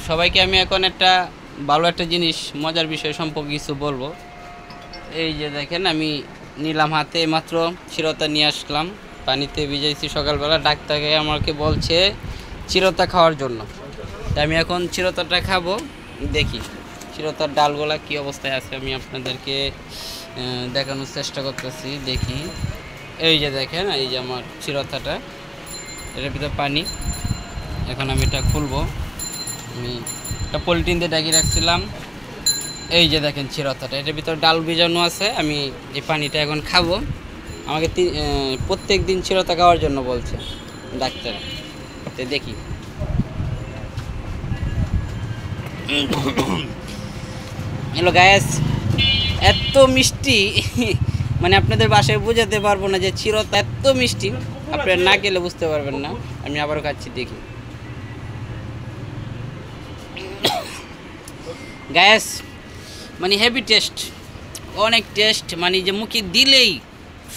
সবাইকে আমি এখন একটা ভালো একটা জিনিস মজার বিষয় সম্পর্কে কিছু বলবো। এই যে দেখেন আমি নিলাম হাতে মাত্র চিরতা নিয়ে আসলাম, পানিতে ভিজাইছি সকালবেলা। ডাক্তারকে আমাকে বলছে চিরতা খাওয়ার জন্য, তাই আমি এখন চিরতাটা খাবো। দেখি চিরতার ডালগুলা কি অবস্থায় আছে আমি আপনাদেরকে দেখানোর চেষ্টা করতেছি। দেখি এই যে দেখেন, এই যে আমার চিরতাটা, এটার ভিতরে পানি। এখন আমি এটা খুলবো। আমি একটা পলিথিন দিয়ে ঢাকি রাখছিলাম। এই যে দেখেন চিরতাটা, এটার ভিতরে ডাল ভিজানো আছে। আমি এই পানিটা এখন খাবো। আমাকে প্রত্যেক দিন চিরতা খাওয়ার জন্য বলছে ডাক্তার। তো দেখি। হ্যালো গ্যাস, এত মিষ্টি মানে আপনাদের বাসায় বোঝাতে পারবো না যে চিরতা এত মিষ্টি, আপনারা না গেলে বুঝতে পারবেন না। আমি আবারও খাচ্ছি, দেখি। গ্যাস মানে হেভি টেস্ট, অনেক টেস্ট, মানে যে মুখে দিলেই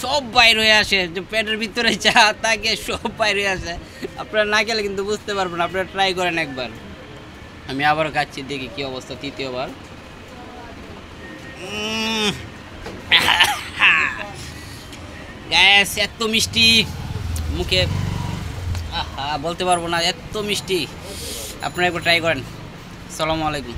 সব বাইর হয়ে আসে, যে পেটের ভিতরে যা থাকে সব বাইর হয়ে আসে। আপনারা না গেলে কিন্তু বুঝতে পারবেন, আপনারা ট্রাই করেন একবার। আমি আবারও খাচ্ছি, দেখি কি অবস্থা তৃতীয়বার। গ্যাস এত মিষ্টি মুখে, আহা বলতে পারবো না, এত মিষ্টি। আপনারা একবার ট্রাই করেন। আসসালামু আলাইকুম।